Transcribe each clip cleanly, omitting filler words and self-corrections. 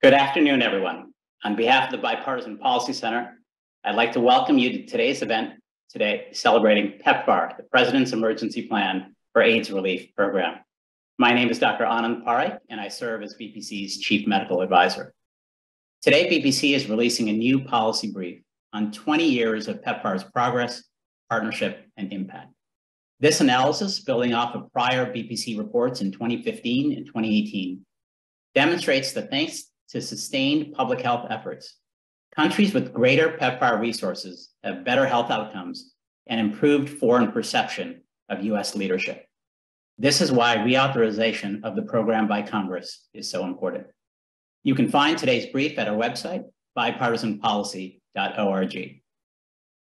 Good afternoon, everyone. On behalf of the Bipartisan Policy Center, I'd like to welcome you to today's event today celebrating PEPFAR, the President's Emergency Plan for AIDS Relief Program. My name is Dr. Anand Parekh, and I serve as BPC's Chief Medical Advisor. Today, BPC is releasing a new policy brief on 20 years of PEPFAR's progress, partnership, and impact. This analysis, building off of prior BPC reports in 2015 and 2018, demonstrates that thanks to sustained public health efforts, countries with greater PEPFAR resources have better health outcomes and improved foreign perception of U.S. leadership. This is why reauthorization of the program by Congress is so important. You can find today's brief at our website, bipartisanpolicy.org.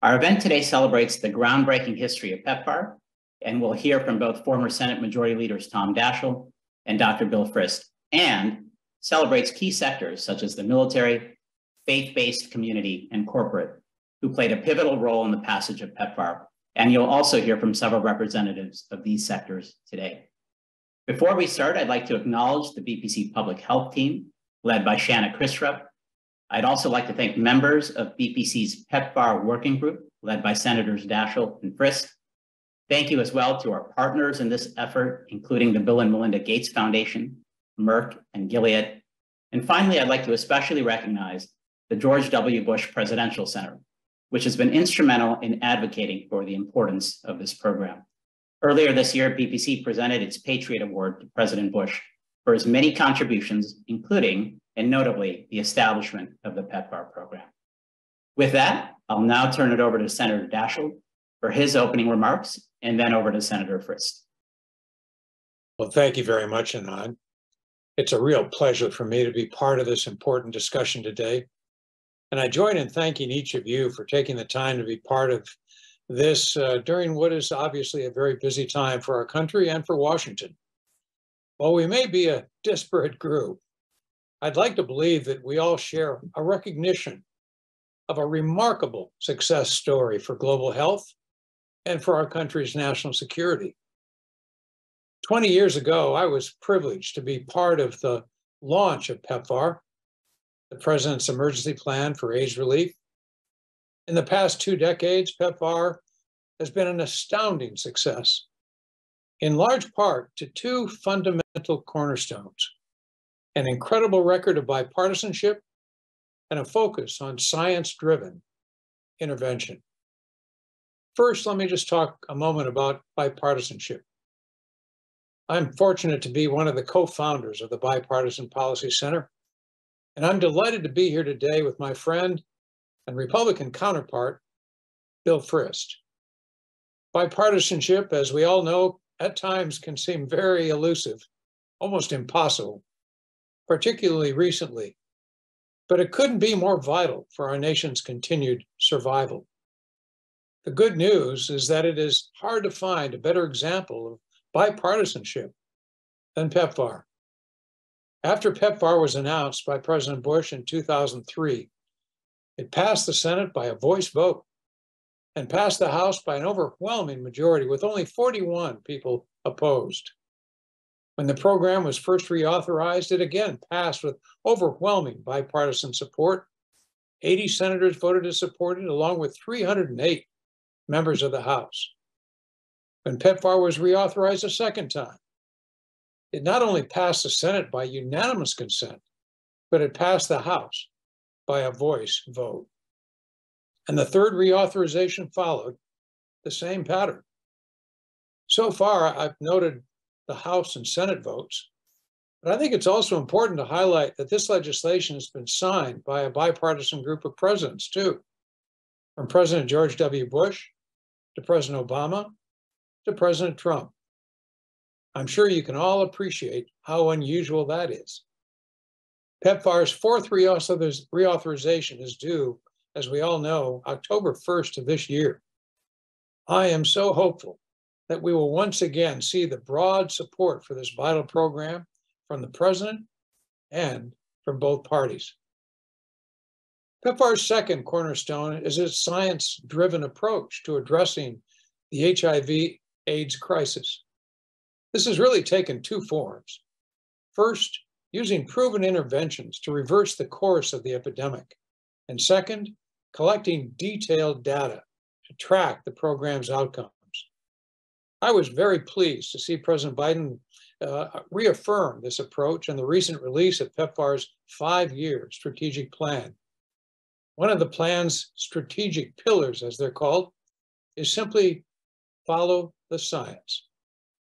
Our event today celebrates the groundbreaking history of PEPFAR, and we'll hear from both former Senate Majority Leaders Tom Daschle and Dr. Bill Frist, and celebrates key sectors such as the military, faith-based community, and corporate, who played a pivotal role in the passage of PEPFAR. And you'll also hear from several representatives of these sectors today. Before we start, I'd like to acknowledge the BPC Public Health team, led by Shanna Kristrup. I'd also like to thank members of BPC's PEPFAR Working Group, led by Senators Daschle and Frist. Thank you as well to our partners in this effort, including the Bill and Melinda Gates Foundation, Merck, and Gilead. And finally, I'd like to especially recognize the George W. Bush Presidential Center, which has been instrumental in advocating for the importance of this program. Earlier this year, BPC presented its Patriot Award to President Bush for his many contributions, including, and notably, the establishment of the PEPFAR program. With that, I'll now turn it over to Senator Daschle for his opening remarks, and then over to Senator Frist. Well, thank you very much, Anand. It's a real pleasure for me to be part of this important discussion today. And I join in thanking each of you for taking the time to be part of this during what is obviously a very busy time for our country and for Washington. While we may be a disparate group, I'd like to believe that we all share a recognition of a remarkable success story for global health and for our country's national security. 20 years ago, I was privileged to be part of the launch of PEPFAR, the President's Emergency Plan for AIDS Relief. In the past 2 decades, PEPFAR has been an astounding success, in large part to 2 fundamental cornerstones: an incredible record of bipartisanship and a focus on science-driven intervention. First, let me just talk a moment about bipartisanship. I'm fortunate to be one of the co-founders of the Bipartisan Policy Center, and I'm delighted to be here today with my friend and Republican counterpart, Bill Frist. Bipartisanship, as we all know, at times can seem very elusive, almost impossible, particularly recently, but it couldn't be more vital for our nation's continued survival. The good news is that it is hard to find a better example of bipartisanship than PEPFAR. After PEPFAR was announced by President Bush in 2003, it passed the Senate by a voice vote and passed the House by an overwhelming majority with only 41 people opposed. When the program was first reauthorized, it again passed with overwhelming bipartisan support. 80 senators voted to support it, along with 308 members of the House. When PEPFAR was reauthorized a second time, it not only passed the Senate by unanimous consent, but it passed the House by a voice vote. And the third reauthorization followed the same pattern. So far, I've noted the House and Senate votes, but I think it's also important to highlight that this legislation has been signed by a bipartisan group of presidents too, from President George W. Bush to President Obama to President Trump. I'm sure you can all appreciate how unusual that is. PEPFAR's 4th reauthorization is due, as we all know, October 1st of this year. I am so hopeful that we will once again see the broad support for this vital program from the President and from both parties. PEPFAR's second cornerstone is its science-driven approach to addressing the HIV/AIDS crisis. This has really taken 2 forms. First, using proven interventions to reverse the course of the epidemic. And second, collecting detailed data to track the program's outcomes. I was very pleased to see President Biden reaffirm this approach in the recent release of PEPFAR's 5-year strategic plan. One of the plan's strategic pillars, as they're called, is simply follow the science.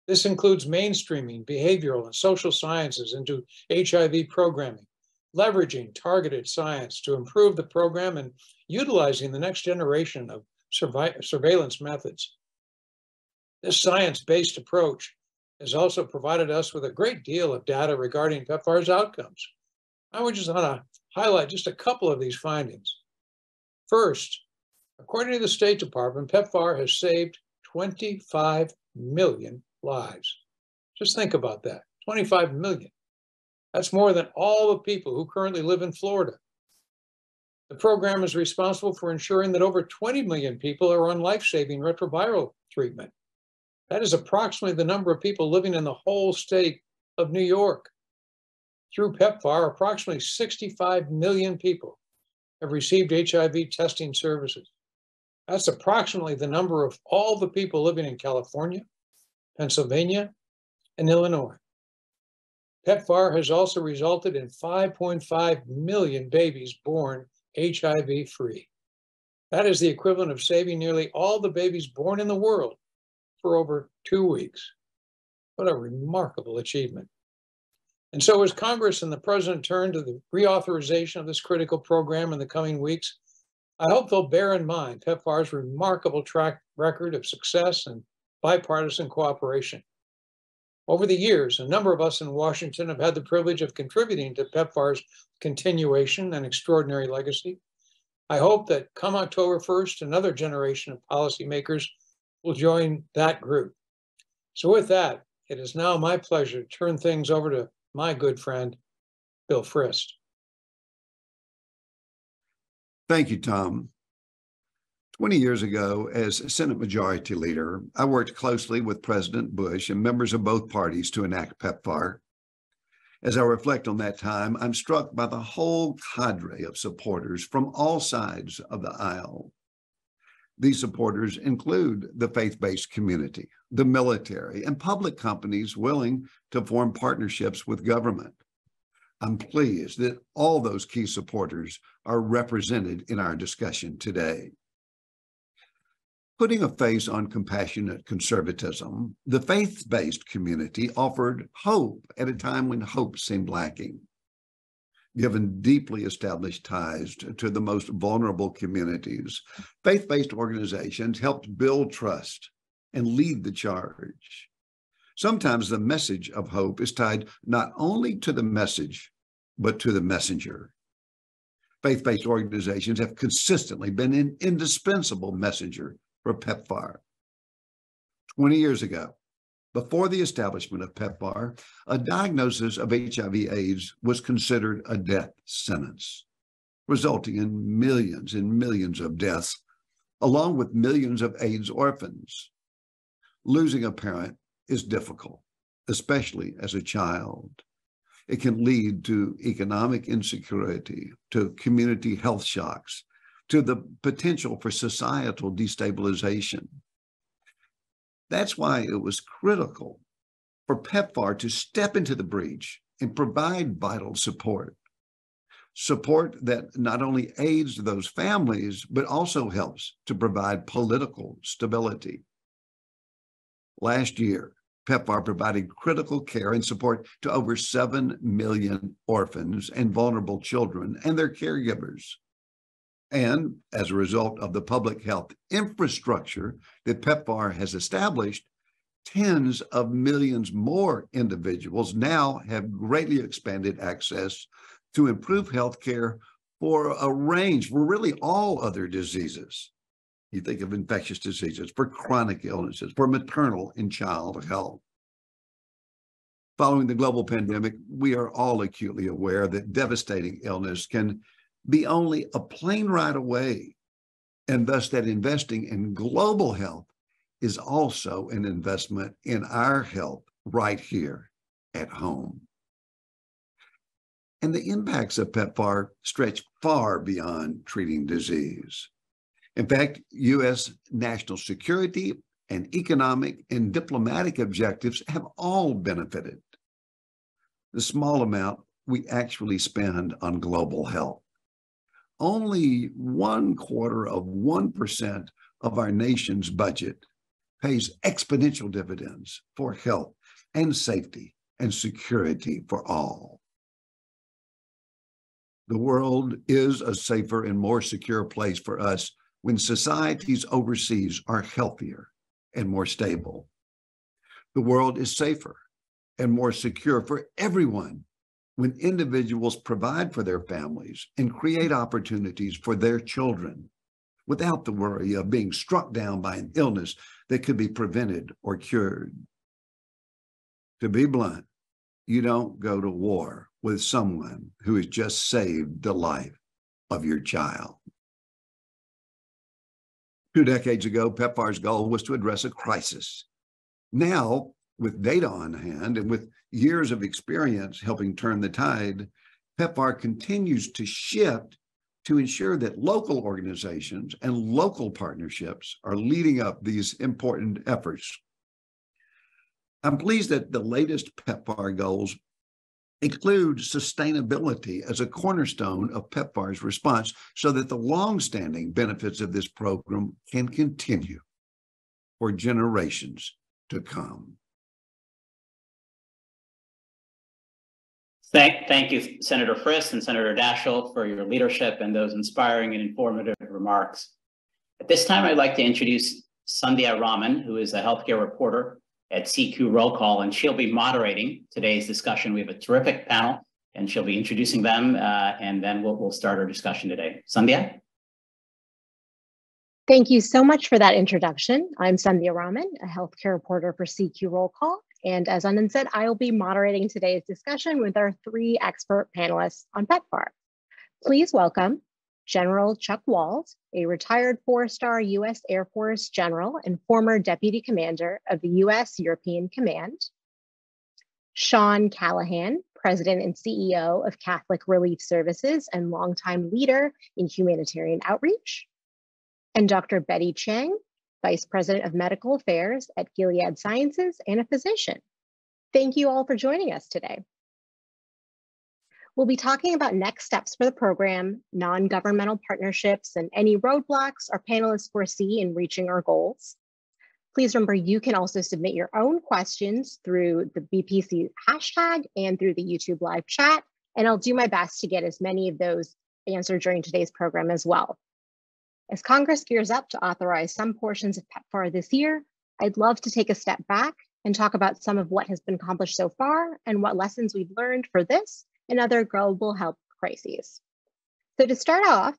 This includes mainstreaming behavioral and social sciences into HIV programming, leveraging targeted science to improve the program, and utilizing the next generation of surveillance methods. This science-based approach has also provided us with a great deal of data regarding PEPFAR's outcomes. I would just want to highlight just a couple of these findings. First, according to the State Department, PEPFAR has saved 25 million lives. Just think about that, 25 million. That's more than all the people who currently live in Florida. The program is responsible for ensuring that over 20 million people are on life-saving retroviral treatment. That is approximately the number of people living in the whole state of New York. Through PEPFAR, approximately 65 million people have received HIV testing services. That's approximately the number of all the people living in California, Pennsylvania, and Illinois. PEPFAR has also resulted in 5.5 million babies born HIV-free. That is the equivalent of saving nearly all the babies born in the world for over 2 weeks. What a remarkable achievement. And so as Congress and the President turn to the reauthorization of this critical program in the coming weeks, I hope they'll bear in mind PEPFAR's remarkable track record of success and bipartisan cooperation. Over the years, a number of us in Washington have had the privilege of contributing to PEPFAR's continuation and extraordinary legacy. I hope that come October 1st, another generation of policymakers will join that group. So with that, it is now my pleasure to turn things over to my good friend, Bill Frist. Thank you, Tom. 20 years ago, as Senate Majority Leader, I worked closely with President Bush and members of both parties to enact PEPFAR. As I reflect on that time, I'm struck by the whole cadre of supporters from all sides of the aisle. These supporters include the faith-based community, the military, and public companies willing to form partnerships with government. I'm pleased that all those key supporters are represented in our discussion today. Putting a face on compassionate conservatism, the faith-based community offered hope at a time when hope seemed lacking. Given deeply established ties to the most vulnerable communities, faith-based organizations helped build trust and lead the charge. Sometimes the message of hope is tied not only to the message, but to the messenger. Faith-based organizations have consistently been an indispensable messenger for PEPFAR. 20 years ago, before the establishment of PEPFAR, a diagnosis of HIV/AIDS was considered a death sentence, resulting in millions and millions of deaths, along with millions of AIDS orphans. Losing a parent is difficult, especially as a child. It can lead to economic insecurity, to community health shocks, to the potential for societal destabilization. That's why it was critical for PEPFAR to step into the breach and provide vital support. Support that not only aids those families, but also helps to provide political stability. Last year, PEPFAR provided critical care and support to over 7 million orphans and vulnerable children and their caregivers. And as a result of the public health infrastructure that PEPFAR has established, tens of millions more individuals now have greatly expanded access to improved health care for a range, for really all other diseases. You think of infectious diseases, for chronic illnesses, for maternal and child health. Following the global pandemic, we are all acutely aware that devastating illness can be only a plane ride away, and thus that investing in global health is also an investment in our health right here at home. And the impacts of PEPFAR stretch far beyond treating disease. In fact, U.S. national security and economic and diplomatic objectives have all benefited. The small amount we actually spend on global health. Only 1/4% of our nation's budget pays exponential dividends for health and safety and security for all. The world is a safer and more secure place for us when societies overseas are healthier and more stable. The world is safer and more secure for everyone when individuals provide for their families and create opportunities for their children without the worry of being struck down by an illness that could be prevented or cured. To be blunt, you don't go to war with someone who has just saved the life of your child. 2 decades ago, PEPFAR's goal was to address a crisis. Now, with data on hand and with years of experience helping turn the tide, PEPFAR continues to shift to ensure that local organizations and local partnerships are leading up these important efforts. I'm pleased that the latest PEPFAR goals include sustainability as a cornerstone of PEPFAR's response so that the longstanding benefits of this program can continue for generations to come. Thank you, Senator Frist and Senator Daschle, for your leadership and those inspiring and informative remarks. At this time, I'd like to introduce Sandhya Raman, who is a healthcare reporter at CQ Roll Call, and she'll be moderating today's discussion. We have a terrific panel, and she'll be introducing them, and then we'll start our discussion today. Sandhya? Thank you so much for that introduction. I'm Sandhya Raman, a healthcare reporter for CQ Roll Call. And as Anand said, I will be moderating today's discussion with our 3 expert panelists on PEPFAR. Please welcome General Chuck Wald, a retired 4-star U.S. Air Force general and former deputy commander of the U.S. European Command. Sean Callahan, president and CEO of Catholic Relief Services and longtime leader in humanitarian outreach. And Dr. Betty Chang, Vice President of Medical Affairs at Gilead Sciences and a physician. Thank you all for joining us today. We'll be talking about next steps for the program, non-governmental partnerships, and any roadblocks our panelists foresee in reaching our goals. Please remember you can also submit your own questions through the BPC hashtag and through the YouTube live chat, and I'll do my best to get as many of those answered during today's program as well. As Congress gears up to authorize some portions of PEPFAR this year, I'd love to take a step back and talk about some of what has been accomplished so far and what lessons we've learned for this and other global health crises. So to start off,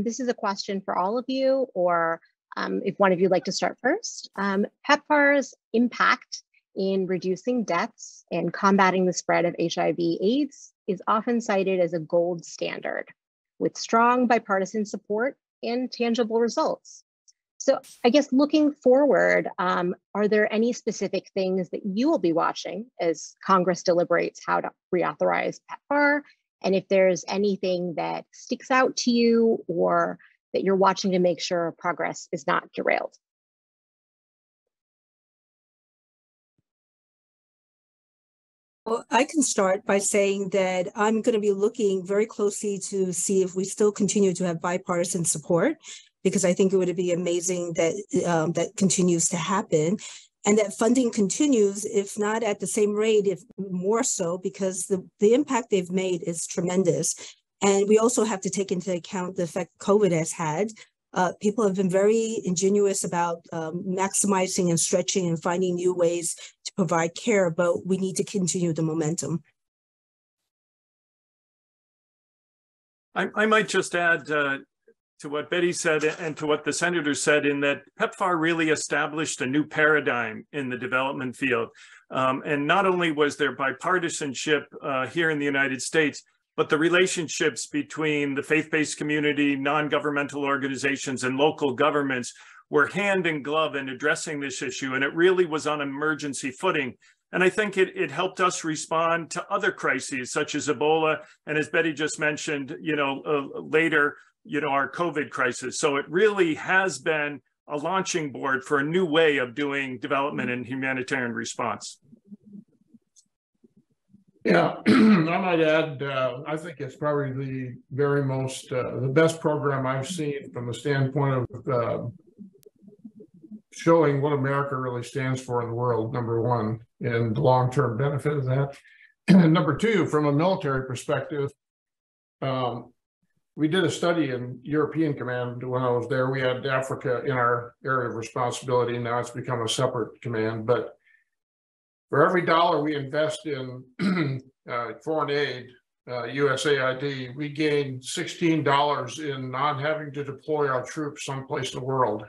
this is a question for all of you, or if one of you would like to start first. PEPFAR's impact in reducing deaths and combating the spread of HIV/AIDS is often cited as a gold standard, with strong bipartisan support and tangible results. So I guess looking forward, are there any specific things that you will be watching as Congress deliberates how to reauthorize PEPFAR? And if there's anything that sticks out to you or that you're watching to make sure progress is not derailed? Well, I can start by saying that I'm going to be looking very closely to see if we still continue to have bipartisan support, because I think it would be amazing that that continues to happen, and that funding continues, if not at the same rate, if more so, because the impact they've made is tremendous. And we also have to take into account the effect COVID has had. People have been very ingenious about maximizing and stretching and finding new ways to provide care, but we need to continue the momentum. I might just add to what Betty said and to what the senator said, in that PEPFAR really established a new paradigm in the development field. And not only was there bipartisanship here in the United States, but the relationships between the faith-based community, non-governmental organizations, and local governments were hand in glove in addressing this issue. And it really was on emergency footing And I think it helped us respond to other crises such as Ebola. And as Betty just mentioned, later, our COVID crisis. So it really has been a launching board for a new way of doing development and humanitarian response. Yeah, I might add, I think it's probably the very most, the best program I've seen from the standpoint of showing what America really stands for in the world, number one, and the long-term benefit of that. And number two, from a military perspective, we did a study in European Command when I was there. We had Africa in our area of responsibility. Now it's become a separate command, but for every dollar we invest in foreign aid, USAID, we gain $16 in not having to deploy our troops someplace in the world.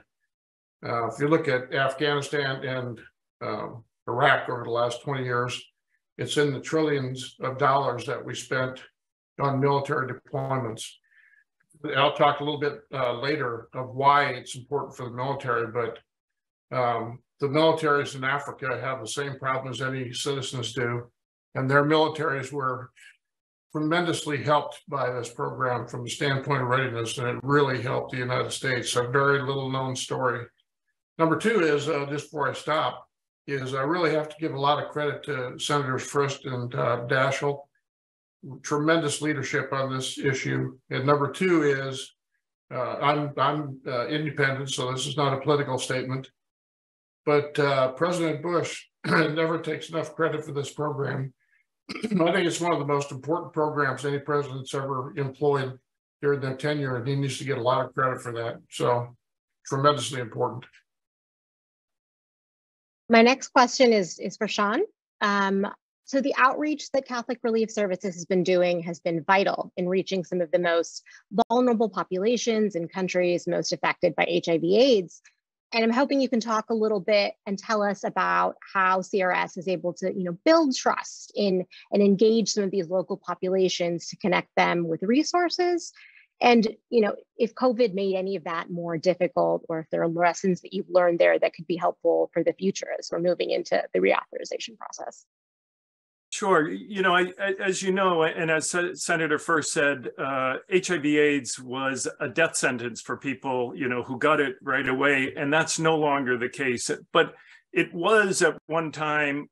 If you look at Afghanistan and Iraq over the last 20 years, it's in the trillions of dollars that we spent on military deployments. I'll talk a little bit later of why it's important for the military, but the militaries in Africa have the same problem as any citizens do, and their militaries were tremendously helped by this program from the standpoint of readiness, and it really helped the United States. A very little known story. Number two is, just before I stop, is I really have to give a lot of credit to Senators Frist and Daschle. Tremendous leadership on this issue. And number two is, I'm independent, so this is not a political statement, but President Bush never takes enough credit for this program. I think it's one of the most important programs any president's ever employed during their tenure, and he needs to get a lot of credit for that. So tremendously important. My next question is for Sean. So the outreach that Catholic Relief Services has been doing has been vital in reaching some of the most vulnerable populations and countries most affected by HIV/AIDS. And I'm hoping you can talk a little bit and tell us about how CRS is able to, build trust in and engage some of these local populations to connect them with resources. And, if COVID made any of that more difficult, or if there are lessons that you've learned there that could be helpful for the future as we're moving into the reauthorization process. Sure. As you know, and as Senator First said, HIV/AIDS was a death sentence for people, who got it right away. And that's no longer the case. But it was at one time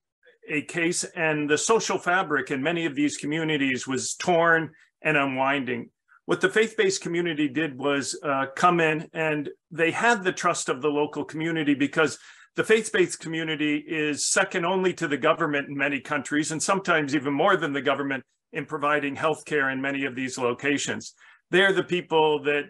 a case, and the social fabric in many of these communities was torn and unwinding. What the faith-based community did was come in, and they had the trust of the local community, because the faith-based community is second only to the government in many countries, and sometimes even more than the government, in providing healthcare in many of these locations. They're the people that,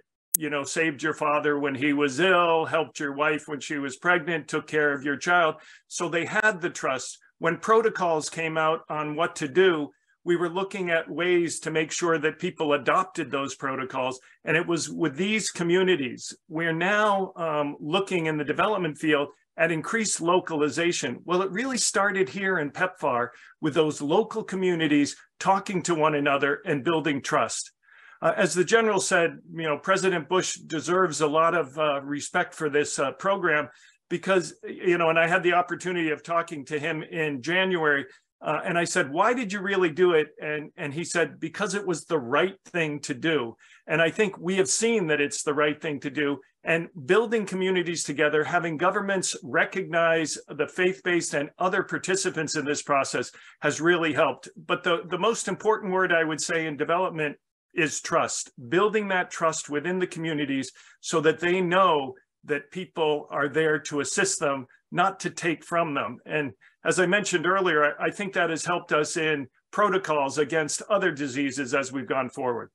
saved your father when he was ill, helped your wife when she was pregnant, took care of your child. So they had the trust. When protocols came out on what to do, we were looking at ways to make sure that people adopted those protocols. And it was with these communities. We're now looking in the development field at increased localization. Well, it really started here in PEPFAR with those local communities talking to one another and building trust. As the general said, President Bush deserves a lot of respect for this program, because, and I had the opportunity of talking to him in January, and I said, why did you really do it? And he said, because it was the right thing to do. And I think we have seen that it's the right thing to do. And building communities together, having governments recognize the faith-based and other participants in this process has really helped. But the most important word I would say in development is trust. Building that trust within the communities so that they know that people are there to assist them, not to take from them. And as I mentioned earlier, I think that has helped us in protocols against other diseases as we've gone forward.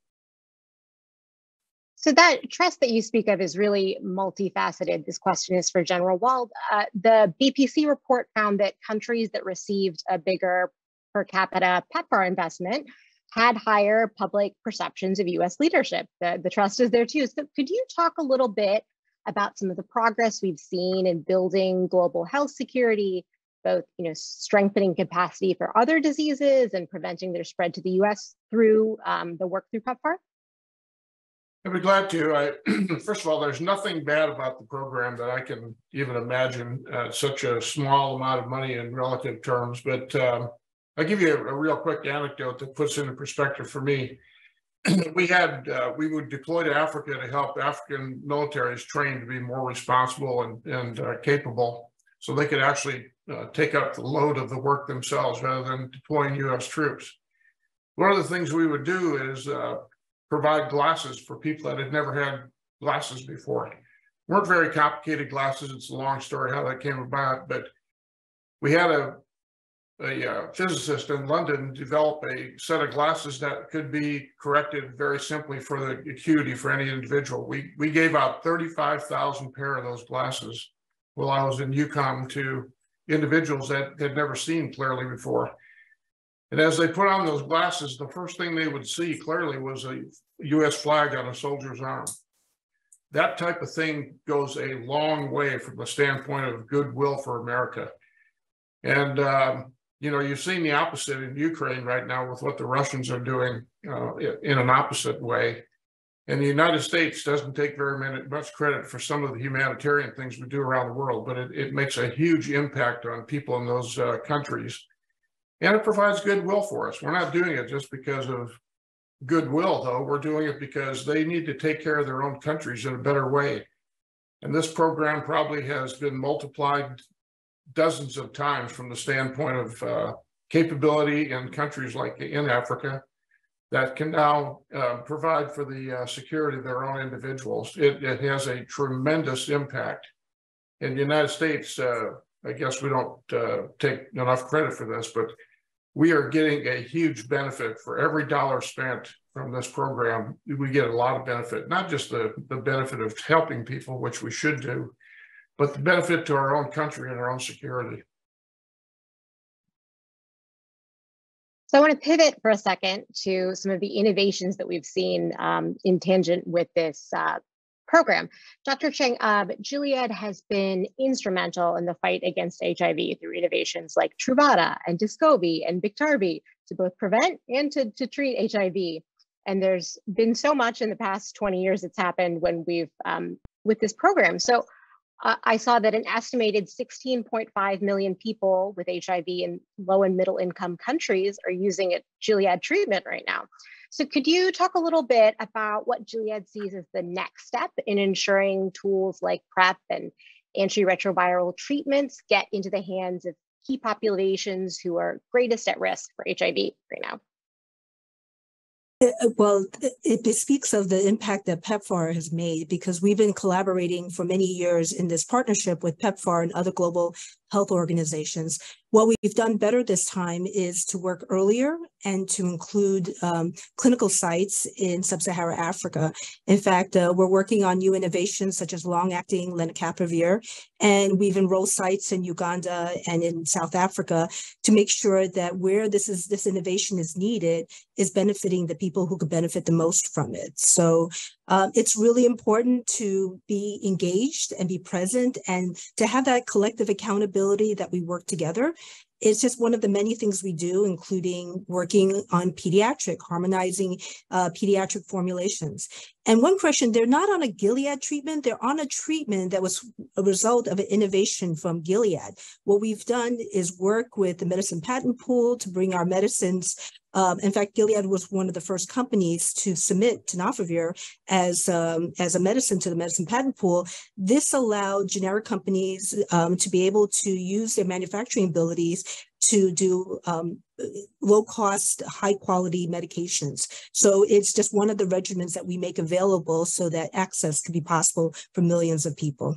So that trust that you speak of is really multifaceted. This question is for General Wald. The BPC report found that countries that received a bigger per capita PEPFAR investment had higher public perceptions of U.S. leadership. The trust is there too. So could you talk a little bit about some of the progress we've seen in building global health security, both strengthening capacity for other diseases and preventing their spread to the U.S. through the work through PEPFAR? I'd be glad to. First of all, there's nothing bad about the program that I can even imagine. Such a small amount of money in relative terms, but I'll give you a real quick anecdote that puts into perspective for me. We would deploy to Africa to help African militaries train to be more responsible and capable, so they could actually take up the load of the work themselves rather than deploying U.S. troops. One of the things we would do is provide glasses for people that had never had glasses before. Weren't very complicated glasses. It's a long story how that came about, but we had a physicist in London develop a set of glasses that could be corrected very simply for the acuity for any individual. We gave out 35,000 pair of those glasses while I was in Yukon to individuals that had never seen clearly before. And as they put on those glasses, the first thing they would see clearly was a U.S. flag on a soldier's arm. That type of thing goes a long way from the standpoint of goodwill for America. And you've seen the opposite in Ukraine right now with what the Russians are doing in an opposite way. And the United States doesn't take very much credit for some of the humanitarian things we do around the world, but it makes a huge impact on people in those countries. And it provides goodwill for us. We're not doing it just because of goodwill, though. We're doing it because they need to take care of their own countries in a better way. And this program probably has been multiplied dozens of times from the standpoint of capability in countries like in Africa that can now provide for the security of their own individuals. It has a tremendous impact. In the United States, I guess we don't take enough credit for this, but we are getting a huge benefit for every dollar spent from this program. We get a lot of benefit, not just the benefit of helping people, which we should do, but the benefit to our own country and our own security. So I want to pivot for a second to some of the innovations that we've seen in tangent with this program. Dr. Cheng, Gilead has been instrumental in the fight against HIV through innovations like Truvada and Descovy and Biktarvy to both prevent and to treat HIV. And there's been so much in the past 20 years that's happened when we've with this program. So I saw that an estimated 16.5 million people with HIV in low and middle income countries are using a Gilead treatment right now. So could you talk a little bit about what Gilead sees as the next step in ensuring tools like PrEP and antiretroviral treatments get into the hands of key populations who are greatest at risk for HIV right now? Well, it speaks of the impact that PEPFAR has made, because we've been collaborating for many years in this partnership with PEPFAR and other global health organizations. What we've done better this time is to work earlier and to include clinical sites in sub-Saharan Africa. In fact, we're working on new innovations such as long-acting lenacapavir, and we've enrolled sites in Uganda and in South Africa to make sure that where this innovation is needed is benefiting the people who could benefit the most from it. So it's really important to be engaged and be present and to have that collective accountability that we work together. It's just one of the many things we do, including working on harmonizing pediatric formulations. And one question, they're not on a Gilead treatment, they're on a treatment that was a result of an innovation from Gilead. What we've done is work with the medicine patent pool to bring our medicines. In fact, Gilead was one of the first companies to submit tenofovir as a medicine to the medicine patent pool. This allowed generic companies to be able to use their manufacturing abilities to do low-cost, high-quality medications. So it's just one of the regimens that we make available so that access can be possible for millions of people.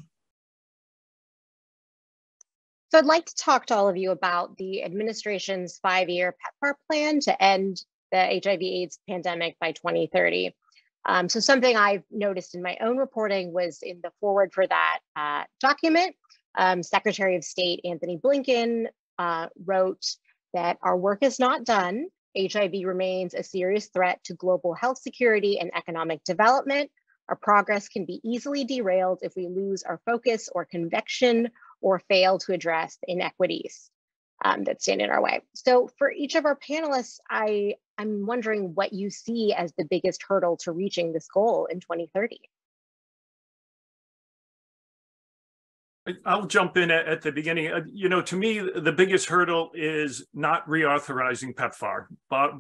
So I'd like to talk to all of you about the administration's 5-year PEPFAR plan to end the HIV/AIDS pandemic by 2030. So something I've noticed in my own reporting was in the forward for that document, Secretary of State Anthony Blinken wrote that our work is not done. HIV remains a serious threat to global health security and economic development. Our progress can be easily derailed if we lose our focus or conviction or fail to address inequities. that stand in our way. So for each of our panelists, I'm wondering what you see as the biggest hurdle to reaching this goal in 2030. I'll jump in at the beginning. To me, the biggest hurdle is not reauthorizing PEPFAR.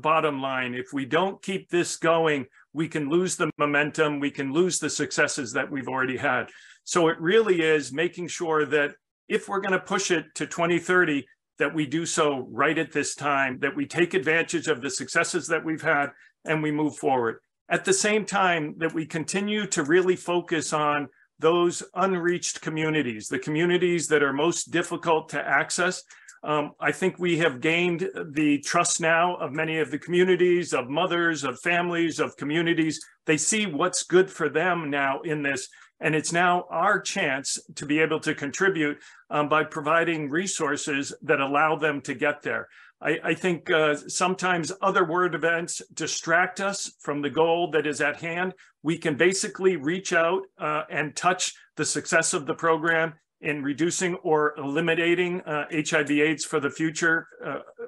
Bottom line, if we don't keep this going, we can lose the momentum, we can lose the successes that we've already had. So it really is making sure that if we're going to push it to 2030, that we do so right at this time, that we take advantage of the successes that we've had and we move forward. At the same time, that we continue to really focus on those unreached communities, the communities that are most difficult to access. I think we have gained the trust now of many of the communities, of mothers, of families, of communities. They see what's good for them now in this, and it's now our chance to be able to contribute by providing resources that allow them to get there. I think sometimes other world events distract us from the goal that is at hand. We can basically reach out and touch the success of the program in reducing or eliminating HIV/AIDS for the future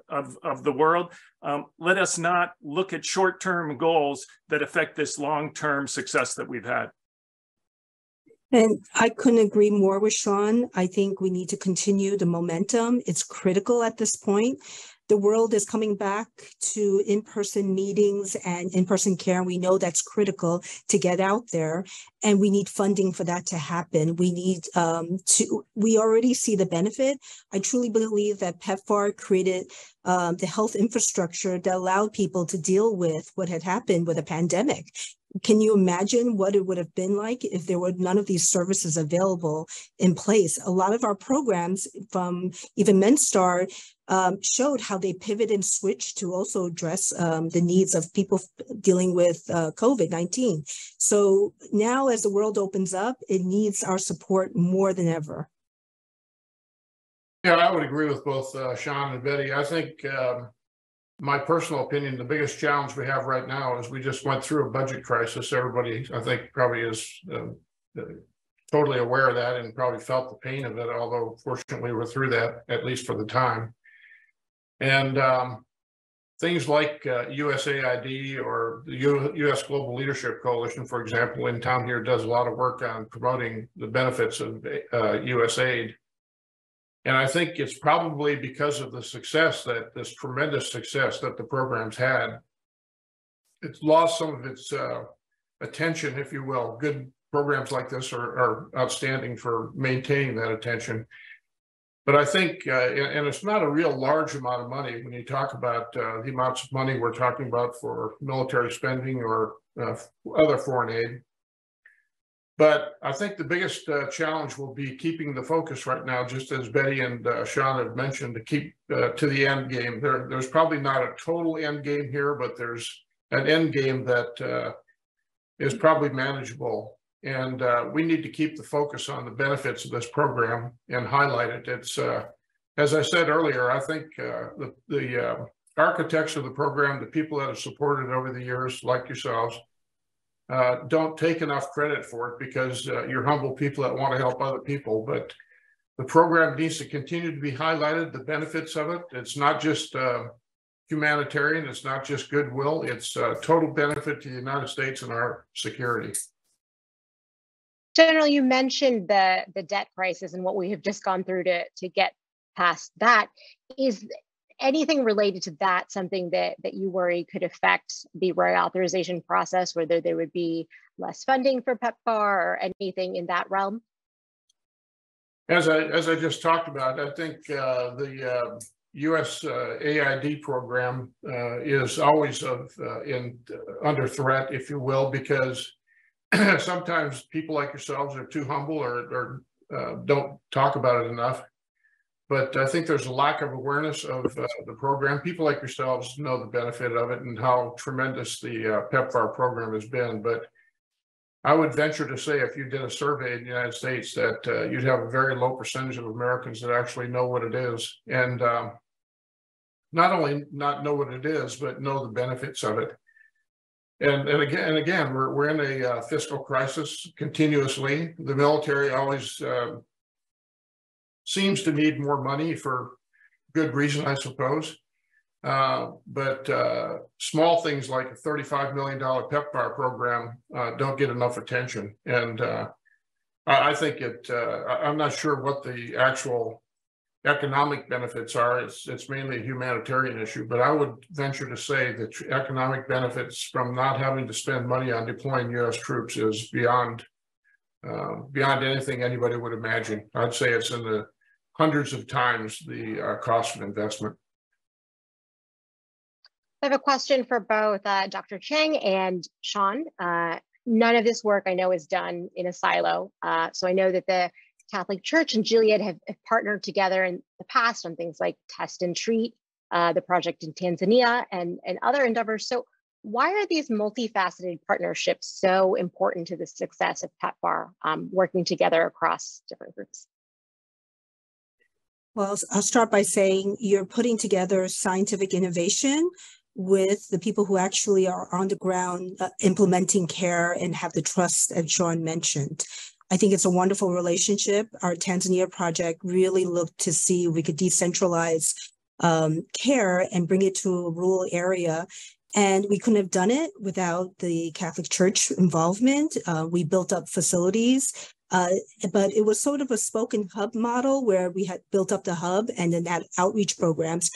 of the world. Let us not look at short-term goals that affect this long-term success that we've had. And I couldn't agree more with Sean. I think we need to continue the momentum. It's critical at this point. The world is coming back to in-person meetings and in-person care. And we know that's critical to get out there. And we need funding for that to happen. We need we already see the benefit. I truly believe that PEPFAR created the health infrastructure that allowed people to deal with what had happened with a pandemic. Can you imagine what it would have been like if there were none of these services available in place? A lot of our programs from even MenStar showed how they pivot and switch to also address the needs of people dealing with COVID-19. So now as the world opens up, it needs our support more than ever. Yeah, I would agree with both Sean and Betty. I think my personal opinion, the biggest challenge we have right now is we just went through a budget crisis. Everybody, I think, probably is totally aware of that and probably felt the pain of it, although fortunately we're through that, at least for the time. And things like USAID or the U.S. Global Leadership Coalition, for example, in town here does a lot of work on promoting the benefits of USAID. And I think it's probably because of the success, that this tremendous success that the program's had, it's lost some of its attention, if you will. Good programs like this are outstanding for maintaining that attention. But I think, and it's not a real large amount of money when you talk about the amounts of money we're talking about for military spending or other foreign aid. But I think the biggest challenge will be keeping the focus right now, just as Betty and Sean have mentioned, to keep to the end game. There's probably not a total end game here, but there's an end game that is probably manageable. And we need to keep the focus on the benefits of this program and highlight it. It's, as I said earlier, I think the architects of the program, the people that have supported it over the years, like yourselves, don't take enough credit for it because you're humble people that want to help other people. But the program needs to continue to be highlighted, the benefits of it. It's not just humanitarian, it's not just goodwill, it's total benefit to the United States and our security. General, you mentioned the debt crisis and what we have just gone through to get past that. Is anything related to that something that you worry could affect the reauthorization process, whether there would be less funding for PEPFAR or anything in that realm? As I just talked about, I think the USAID program is always under threat, if you will, because sometimes people like yourselves are too humble or don't talk about it enough. But I think there's a lack of awareness of the program. People like yourselves know the benefit of it and how tremendous the PEPFAR program has been. But I would venture to say if you did a survey in the United States that you'd have a very low percentage of Americans that actually know what it is. And not only not know what it is, but know the benefits of it. And again, we're in a fiscal crisis continuously. The military always seems to need more money for good reason, I suppose. But small things like a $35 million PEPFAR program don't get enough attention. And I think I'm not sure what the actual economic benefits are. It's mainly a humanitarian issue, but I would venture to say that economic benefits from not having to spend money on deploying U.S. troops is beyond anything anybody would imagine. I'd say it's in the hundreds of times the cost of investment. I have a question for both Dr. Chang and Sean. None of this work I know is done in a silo. So I know that the Catholic Church and Gilead have partnered together in the past on things like test and treat, the project in Tanzania and other endeavors. So why are these multifaceted partnerships so important to the success of PEPFAR, working together across different groups? Well, I'll start by saying you're putting together scientific innovation with the people who actually are on the ground implementing care and have the trust, as Sean mentioned. I think it's a wonderful relationship. Our Tanzania project really looked to see if we could decentralize care and bring it to a rural area. And we couldn't have done it without the Catholic Church involvement. We built up facilities, but it was sort of a spoken hub model where we had built up the hub and then had outreach programs.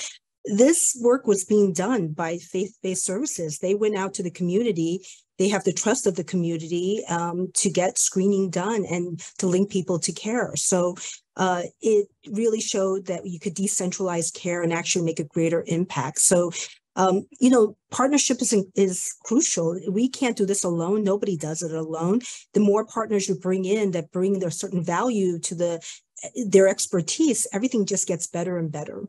This work was being done by faith-based services. They went out to the community. They have the trust of the community to get screening done and to link people to care. So it really showed that you could decentralize care and actually make a greater impact. So, partnership is crucial. We can't do this alone. Nobody does it alone. The more partners you bring in that bring their certain value to their expertise, everything just gets better and better.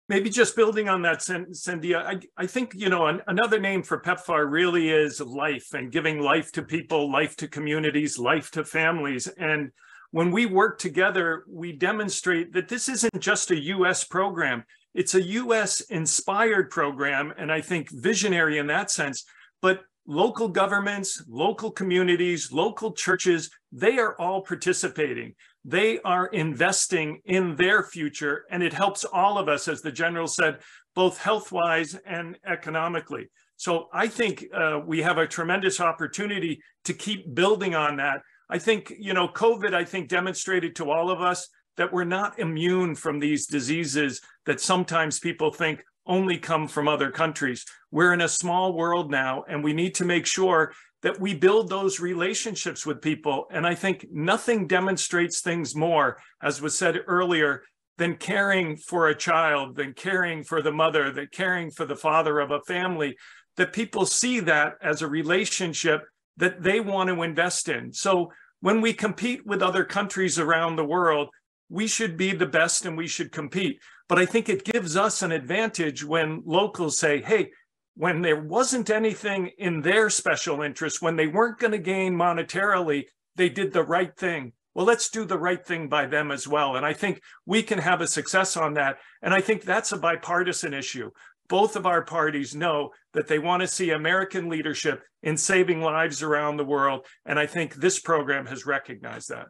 Maybe just building on that, Cynthia, I think, another name for PEPFAR really is life and giving life to people, life to communities, life to families. And when we work together, we demonstrate that this isn't just a U.S. program. It's a U.S. inspired program, and I think visionary in that sense. But local governments, local communities, local churches, they are all participating. They are investing in their future, and it helps all of us, as the general said, both health-wise and economically. So I think we have a tremendous opportunity to keep building on that. I think, COVID, demonstrated to all of us that we're not immune from these diseases that sometimes people think only come from other countries. We're in a small world now, and we need to make sure that we build those relationships with people. And I think nothing demonstrates things more, as was said earlier, than caring for a child, than caring for the mother, than caring for the father of a family, that people see that as a relationship that they want to invest in. So when we compete with other countries around the world, we should be the best and we should compete. But I think it gives us an advantage when locals say, hey, when there wasn't anything in their special interest, when they weren't going to gain monetarily, they did the right thing. Well, let's do the right thing by them as well. And I think we can have a success on that. And I think that's a bipartisan issue. Both of our parties know that they want to see American leadership in saving lives around the world. And I think this program has recognized that.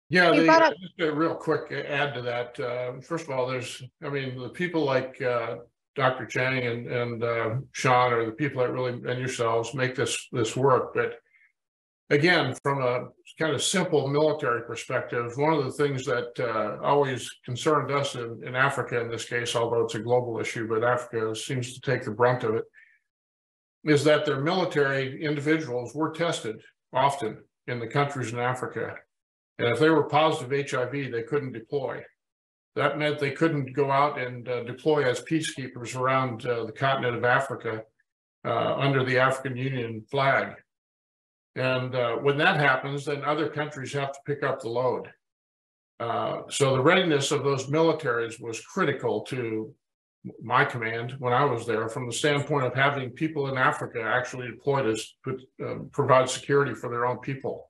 Yeah, just a real quick add to that. First of all, the people like Dr. Chang and Sean are the people that really, and yourselves, make this work. But again, from a kind of simple military perspective, one of the things that always concerned us in Africa, in this case, although it's a global issue, but Africa seems to take the brunt of it, is that their military individuals were tested often in the countries in Africa. And if they were positive HIV, they couldn't deploy. That meant they couldn't go out and deploy as peacekeepers around the continent of Africa under the African Union flag. And when that happens, then other countries have to pick up the load. So the readiness of those militaries was critical to my command when I was there, from the standpoint of having people in Africa actually deployed to provide security for their own people.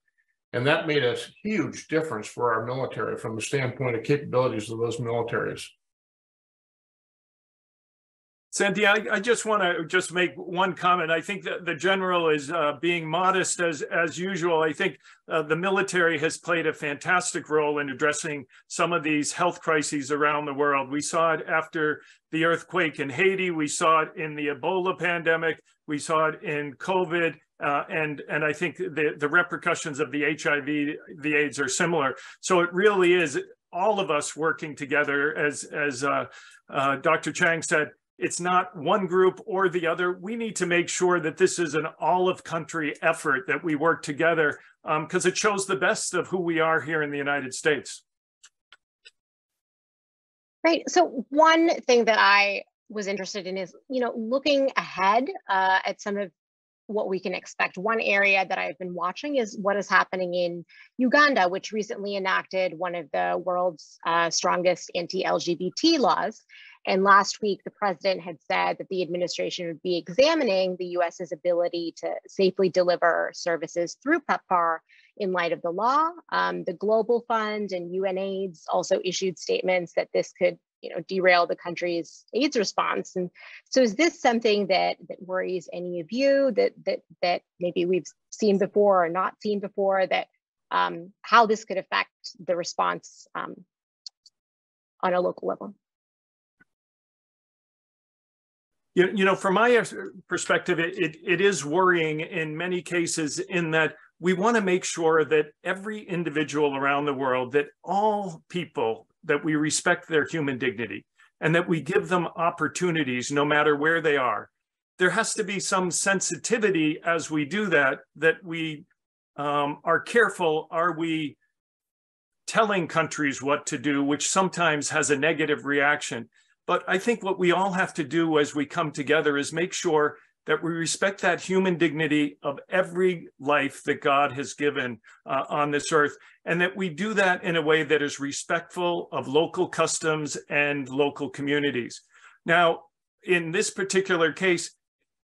And that made a huge difference for our military from the standpoint of capabilities of those militaries. Sandy, I just want to make one comment. I think that the general is being modest as usual. I think the military has played a fantastic role in addressing some of these health crises around the world. We saw it after the earthquake in Haiti. We saw it in the Ebola pandemic. We saw it in COVID. And I think the repercussions of the HIV, the AIDS are similar. So it really is all of us working together, as Dr. Chang said. It's not one group or the other. We need to make sure that this is an all-of-country effort, that we work together, because it shows the best of who we are here in the United States. Right. So one thing that I was interested in is, looking ahead at some of what we can expect. One area that I've been watching is what is happening in Uganda, which recently enacted one of the world's strongest anti-LGBT laws. And last week, the president had said that the administration would be examining the US's ability to safely deliver services through PEPFAR in light of the law. The Global Fund and UNAIDS also issued statements that this could derail the country's AIDS response. And so is this something that worries any of you, that maybe we've seen before or not seen before, that how this could affect the response on a local level? From my perspective, it is worrying in many cases, in that we want to make sure that every individual around the world, that all people, that we respect their human dignity and that we give them opportunities no matter where they are. There has to be some sensitivity as we do that, that we are careful. Are we telling countries what to do, which sometimes has a negative reaction? But I think what we all have to do as we come together is make sure that we respect that human dignity of every life that God has given on this earth, and that we do that in a way that is respectful of local customs and local communities. Now, in this particular case,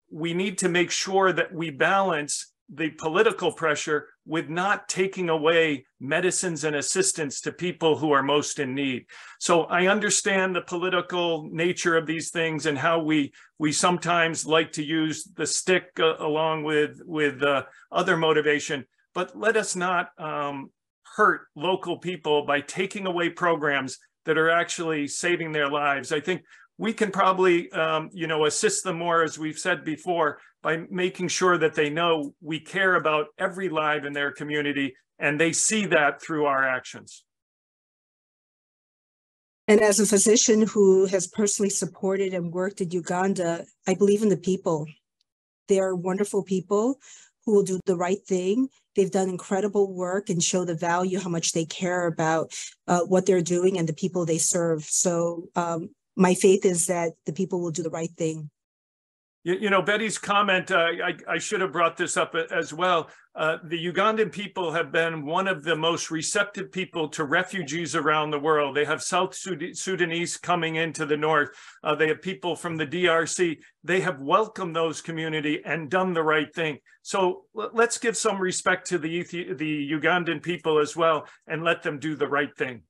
we need to make sure that we balance the political pressure with not taking away medicines and assistance to people who are most in need. So I understand the political nature of these things and how we sometimes like to use the stick along with other motivation, but let us not hurt local people by taking away programs that are actually saving their lives. I think we can probably, assist them more, as we've said before, by making sure that they know we care about every life in their community, and they see that through our actions. And as a physician who has personally supported and worked in Uganda, I believe in the people. They are wonderful people who will do the right thing. They've done incredible work and show the value, how much they care about what they're doing and the people they serve. So my faith is that the people will do the right thing. Betty's comment, I should have brought this up as well. The Ugandan people have been one of the most receptive people to refugees around the world. They have South Sudanese coming into the north. They have people from the DRC. They have welcomed those community and done the right thing. So let's give some respect to the Ugandan people as well and let them do the right thing.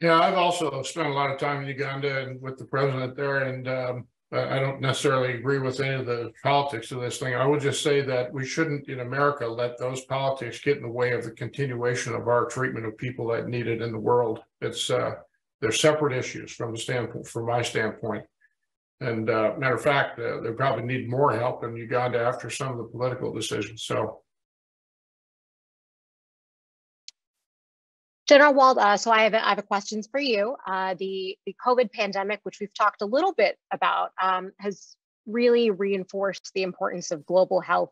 Yeah, I've also spent a lot of time in Uganda and with the president there, and I don't necessarily agree with any of the politics of this thing. I would just say that we shouldn't, in America, let those politics get in the way of the continuation of our treatment of people that need it in the world. It's they're separate issues from my standpoint. And matter of fact, they probably need more help in Uganda after some of the political decisions. So. General Wald, so I have a questions for you. The COVID pandemic, which we've talked a little bit about, has really reinforced the importance of global health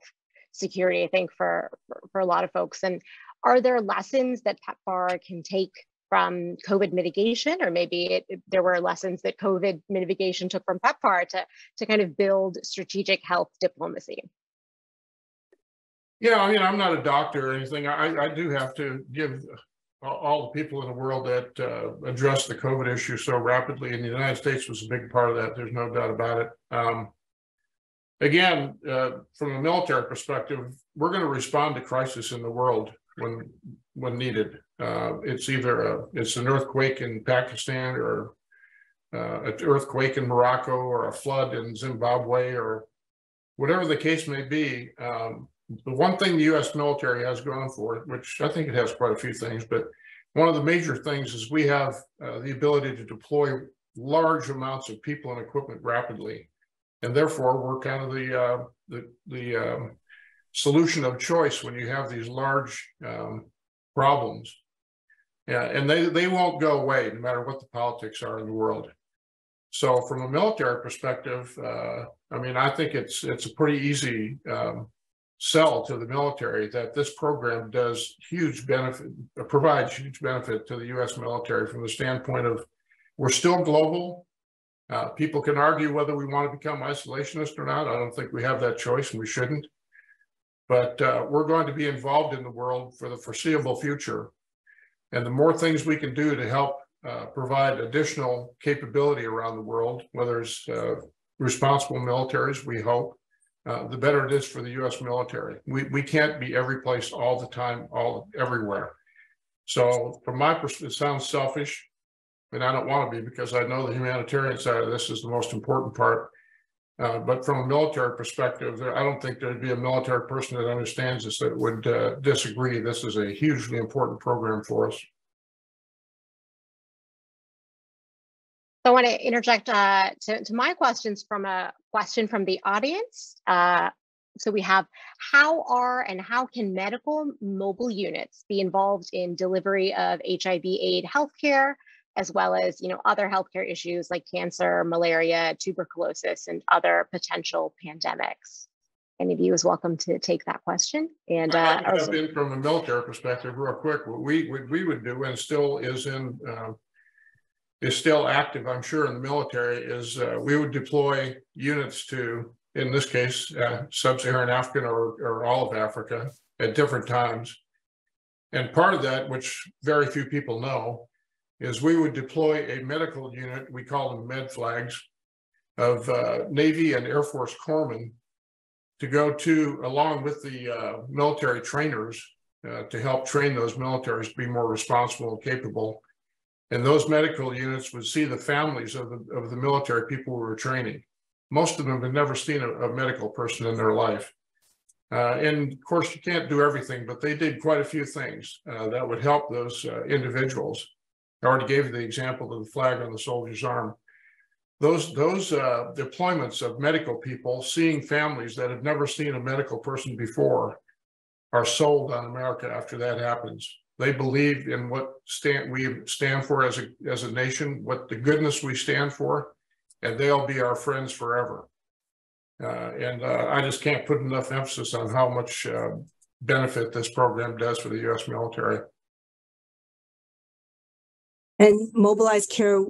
security, I think, for a lot of folks. And are there lessons that PEPFAR can take from COVID mitigation, or maybe there were lessons that COVID mitigation took from PEPFAR to kind of build strategic health diplomacy? Yeah, I mean, I'm not a doctor or anything. I do have to give all the people in the world that addressed the COVID issue so rapidly, and the United States was a big part of that. There's no doubt about it. Again, from a military perspective, we're going to respond to crisis in the world when needed. It's either it's an earthquake in Pakistan or an earthquake in Morocco or a flood in Zimbabwe or whatever the case may be. The one thing the U.S. military has going for it, which I think it has quite a few things, but one of the major things is we have the ability to deploy large amounts of people and equipment rapidly. And therefore, we're kind of the solution of choice when you have these large problems. Yeah, and they won't go away no matter what the politics are in the world. So from a military perspective, I mean, I think it's a pretty easy sell to the military that this program does huge benefit, provides huge benefit to the U.S. military from the standpoint of we're still global. People can argue whether we want to become isolationist or not. I don't think we have that choice, and we shouldn't. But we're going to be involved in the world for the foreseeable future. And the more things we can do to help provide additional capability around the world, whether it's responsible militaries, we hope, the better it is for the U.S. military. We can't be every place all the time, everywhere. So from my perspective, it sounds selfish, and I don't want to be, because I know the humanitarian side of this is the most important part. But from a military perspective, I don't think there'd be a military person that understands this that would disagree. This is a hugely important program for us. So I want to interject to my questions from a question from the audience. So we have, how can medical mobile units be involved in delivery of HIV/AIDS healthcare, as well as other healthcare issues like cancer, malaria, tuberculosis, and other potential pandemics? Any of you is welcome to take that question. And I'll jump in from a military perspective real quick. What we would do, and still is still active, I'm sure, in the military, is we would deploy units to, in this case, sub-Saharan Africa or all of Africa at different times. And part of that, which very few people know, is we would deploy a medical unit, we call them med flags, of Navy and Air Force corpsmen to go to, along with the military trainers, to help train those militaries to be more responsible and capable. And those medical units would see the families of the military people we were training. Most of them had never seen a medical person in their life. And of course, you can't do everything, but they did quite a few things that would help those individuals. I already gave you the example of the flag on the soldier's arm. Those deployments of medical people seeing families that have never seen a medical person before are sold on America after that happens. They believe in what we stand for as a nation, what the goodness we stand for, and they'll be our friends forever. And I just can't put enough emphasis on how much benefit this program does for the U.S. military. And mobilized care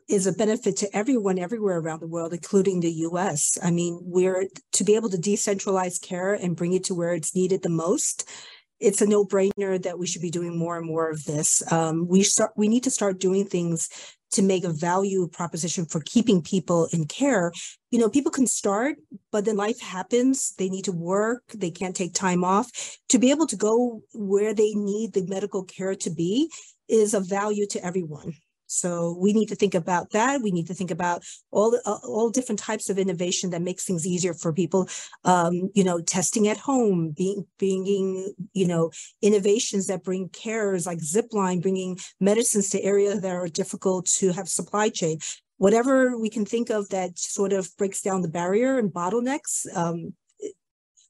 is a benefit to everyone everywhere around the world, including the U.S. I mean, we're to be able to decentralize care and bring it to where it's needed the most. It's a no-brainer that we should be doing more and more of this. We need to start doing things to make a value proposition for keeping people in care. People can start, but then life happens. They need to work. They can't take time off. To be able to go where they need the medical care to be is of value to everyone. So we need to think about that. We need to think about all different types of innovation that makes things easier for people. Testing at home, being innovations that bring cares like Zipline, bringing medicines to areas that are difficult to have supply chain. Whatever we can think of that sort of breaks down the barrier and bottlenecks.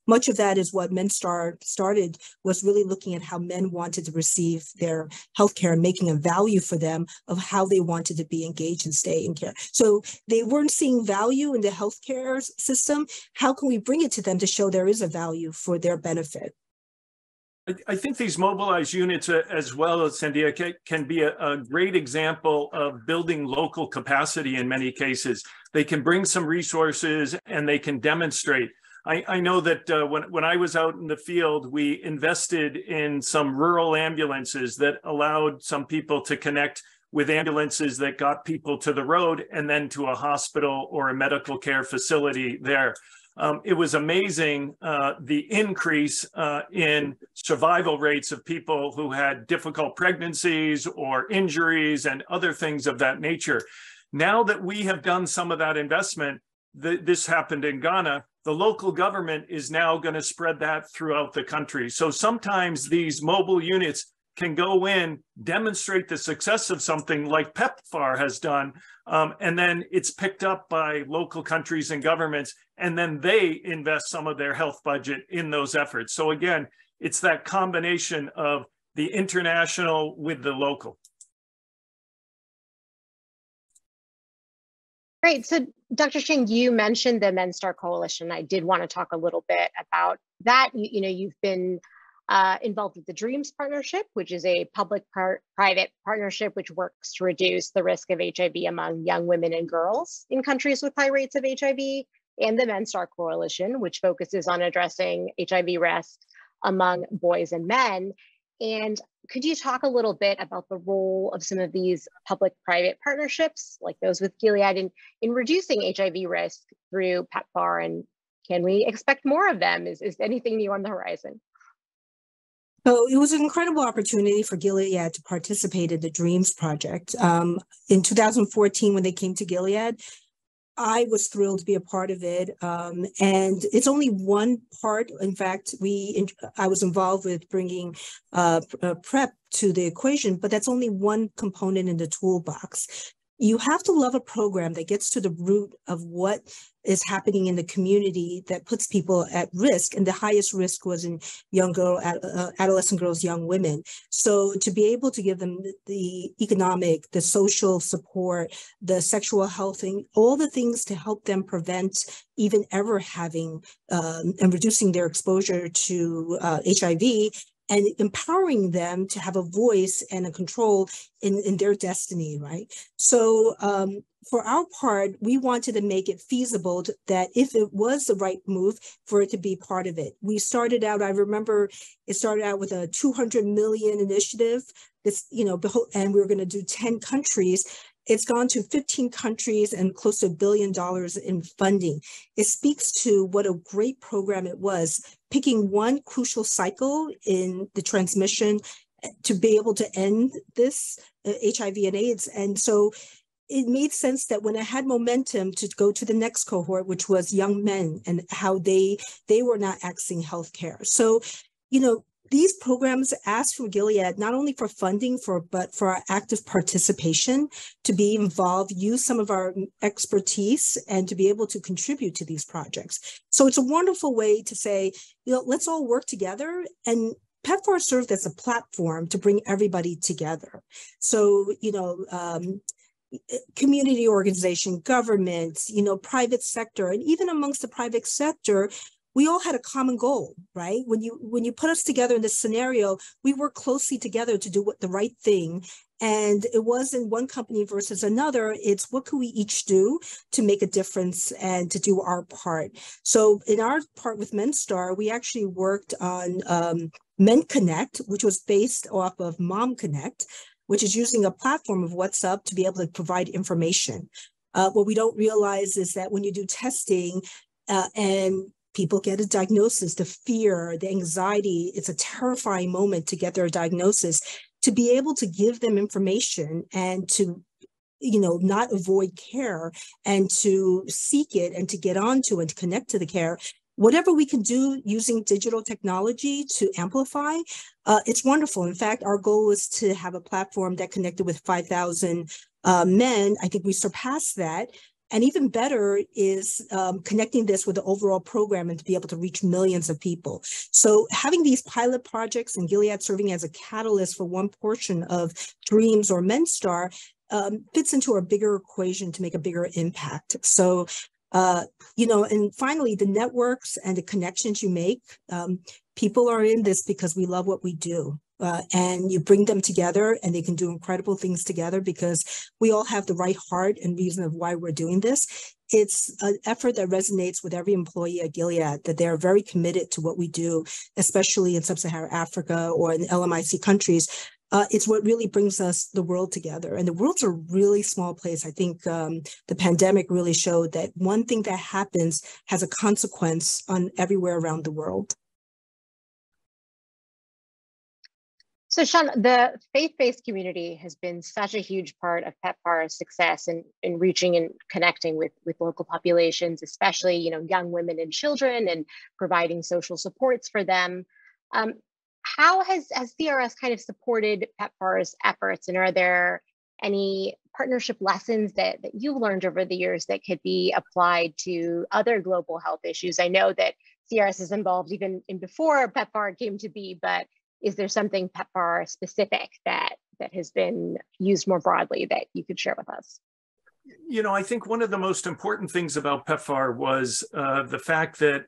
Much of that is what MedStar started, was really looking at how men wanted to receive their healthcare and making a value for them of how they wanted to be engaged and stay in care. So they weren't seeing value in the healthcare system. How can we bring it to them to show there is a value for their benefit? I think these mobilized units, as well as Cynthia, can be a great example of building local capacity in many cases. They can bring some resources and they can demonstrate. I know that when I was out in the field, we invested in some rural ambulances that allowed some people to connect with ambulances that got people to the road and then to a hospital or a medical care facility there. It was amazing, the increase in survival rates of people who had difficult pregnancies or injuries and other things of that nature. Now that we have done some of that investment, this happened in Ghana, the local government is now going to spread that throughout the country. So sometimes these mobile units can go in, demonstrate the success of something like PEPFAR has done, and then it's picked up by local countries and governments, and then they invest some of their health budget in those efforts. So again, it's that combination of the international with the local. Great. So Dr. Shing, you mentioned the MenStar Coalition. I did want to talk a little bit about that. You've been involved with the DREAMS Partnership, which is a public-private partnership which works to reduce the risk of HIV among young women and girls in countries with high rates of HIV, and the MenStar Coalition, which focuses on addressing HIV risk among boys and men. And could you talk a little bit about the role of some of these public-private partnerships, like those with Gilead, in reducing HIV risk through PEPFAR? And can we expect more of them? Is anything new on the horizon? So it was an incredible opportunity for Gilead to participate in the DREAMS project. In 2014, when they came to Gilead, I was thrilled to be a part of it. And it's only one part. In fact, I was involved with bringing PrEP to the equation, but that's only one component in the toolbox. You have to love a program that gets to the root of what is happening in the community that puts people at risk. And the highest risk was in adolescent girls, young women. So to be able to give them the economic, the social support, the sexual health, and all the things to help them prevent even ever having and reducing their exposure to HIV, and empowering them to have a voice and a control in their destiny, right? So for our part, we wanted to make it feasible that if it was the right move, for it to be part of it. We started out, I remember it started out with a 200 million initiative, and we were gonna do 10 countries. It's gone to 15 countries and close to $1 billion in funding. It speaks to what a great program it was, picking one crucial cycle in the transmission to be able to end this HIV and AIDS. And so it made sense that when I had momentum to go to the next cohort, which was young men and how they were not accessing healthcare. So, these programs ask from Gilead not only for funding, but for our active participation, to be involved, use some of our expertise, and to be able to contribute to these projects. So it's a wonderful way to say, let's all work together. And PEPFAR served as a platform to bring everybody together. So, community organization, government, private sector, and even amongst the private sector, we all had a common goal, right? When you put us together in this scenario, we work closely together to do the right thing. And it wasn't one company versus another. It's what can we each do to make a difference and to do our part. So in our part with MenStar, we actually worked on Men Connect, which was based off of Mom Connect, which is using a platform of WhatsApp to be able to provide information. What we don't realize is that when you do testing and people get a diagnosis, the fear, the anxiety, it's a terrifying moment to get their diagnosis. To be able to give them information and to, not avoid care and to seek it and to get onto and to connect to the care, whatever we can do using digital technology to amplify, it's wonderful. In fact, our goal was to have a platform that connected with 5,000 men. I think we surpassed that. And even better is connecting this with the overall program and to be able to reach millions of people. So having these pilot projects and Gilead serving as a catalyst for one portion of DREAMS or MenStar fits into a bigger equation to make a bigger impact. So, and finally, the networks and the connections you make, people are in this because we love what we do. And you bring them together and they can do incredible things together because we all have the right heart and reason of why we're doing this. It's an effort that resonates with every employee at Gilead, that they're very committed to what we do, especially in sub-Saharan Africa or in LMIC countries. It's what really brings us the world together. And the world's a really small place. I think the pandemic really showed that one thing that happens has a consequence on everywhere around the world. So Sean, the faith-based community has been such a huge part of PEPFAR's success in reaching and connecting with local populations, especially young women and children, and providing social supports for them. How has CRS kind of supported PEPFAR's efforts, and are there any partnership lessons that you've learned over the years that could be applied to other global health issues? I know that CRS is involved even in before PEPFAR came to be, but is there something PEPFAR specific that has been used more broadly that you could share with us? I think one of the most important things about PEPFAR was the fact that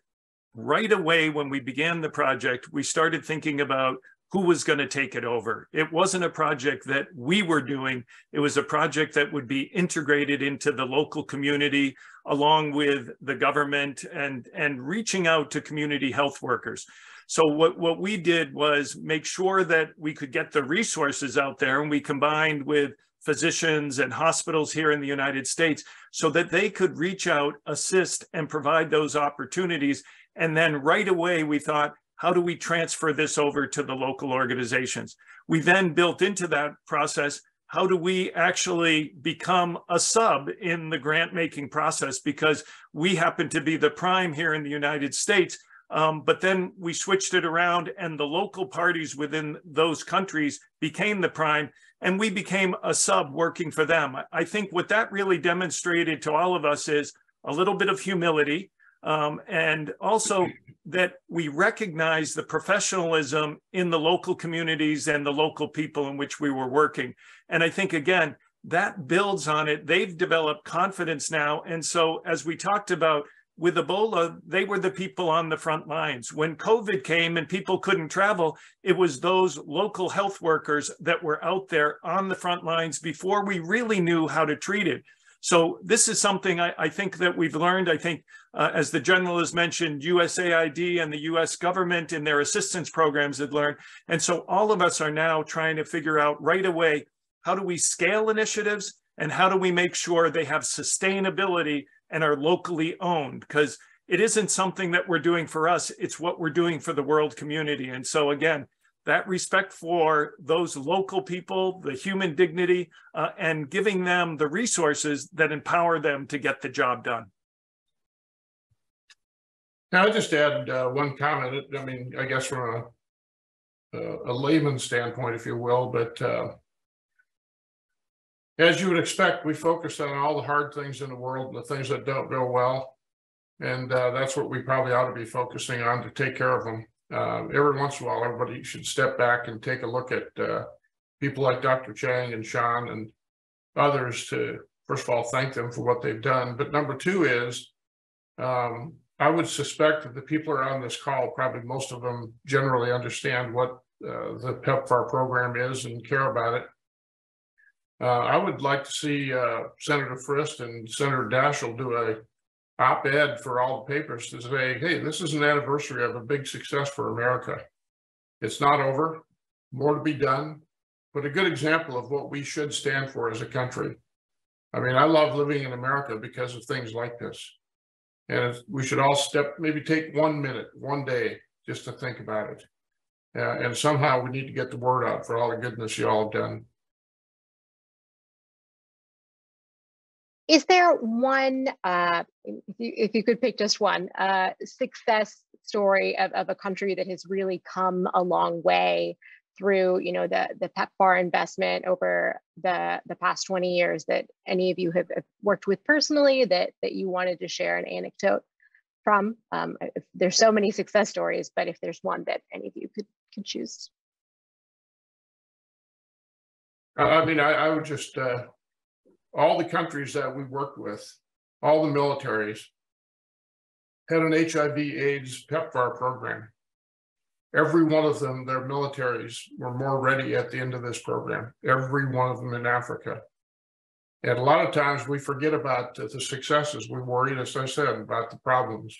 right away when we began the project, we started thinking about who was going to take it over. It wasn't a project that we were doing. It was a project that would be integrated into the local community along with the government and reaching out to community health workers. So what we did was make sure that we could get the resources out there, and we combined with physicians and hospitals here in the United States so that they could reach out, assist, and provide those opportunities. And then right away, we thought, how do we transfer this over to the local organizations? We then built into that process, how do we actually become a sub in the grant-making process? Because we happen to be the prime here in the United States. But then we switched it around, and the local parties within those countries became the prime, and we became a sub working for them. I think what that really demonstrated to all of us is a little bit of humility, and also that we recognize the professionalism in the local communities and the local people in which we were working. And I think, again, that builds on it. They've developed confidence now. And so as we talked about, with Ebola, they were the people on the front lines. When COVID came and people couldn't travel, it was those local health workers that were out there on the front lines before we really knew how to treat it. So this is something I think that we've learned. I think, as the general has mentioned, USAID and the US government in their assistance programs have learned. And so all of us are now trying to figure out right away, how do we scale initiatives and how do we make sure they have sustainability and are locally owned, because it isn't something that we're doing for us, it's what we're doing for the world community. And so again, that respect for those local people, the human dignity, and giving them the resources that empower them to get the job done. Now, I'll just add one comment. I mean, I guess from a layman's standpoint, if you will, but as you would expect, we focus on all the hard things in the world, the things that don't go well. And that's what we probably ought to be focusing on to take care of them. Every once in a while, everybody should step back and take a look at people like Dr. Chang and Sean and others to, first of all, thank them for what they've done. But number two is, I would suspect that the people who are on this call, probably most of them generally understand what the PEPFAR program is and care about it. I would like to see Senator Frist and Senator Daschle do a op-ed for all the papers to say, hey, this is an anniversary of a big success for America. It's not over, more to be done, but a good example of what we should stand for as a country. I mean, I love living in America because of things like this. And we should all maybe take 1 minute, one day, just to think about it. And somehow we need to get the word out for all the goodness you all have done. Is there one, if you could pick just one, success story of a country that has really come a long way through, the PEPFAR investment over the past 20 years that any of you have worked with personally that you wanted to share an anecdote from? There's so many success stories, but if there's one that any of you could choose. I mean, I would just, all the countries that we worked with, all the militaries, had an HIV/AIDS PEPFAR program. Every one of them, their militaries were more ready at the end of this program, every one of them in Africa. And a lot of times we forget about the successes. We worry, as I said, about the problems.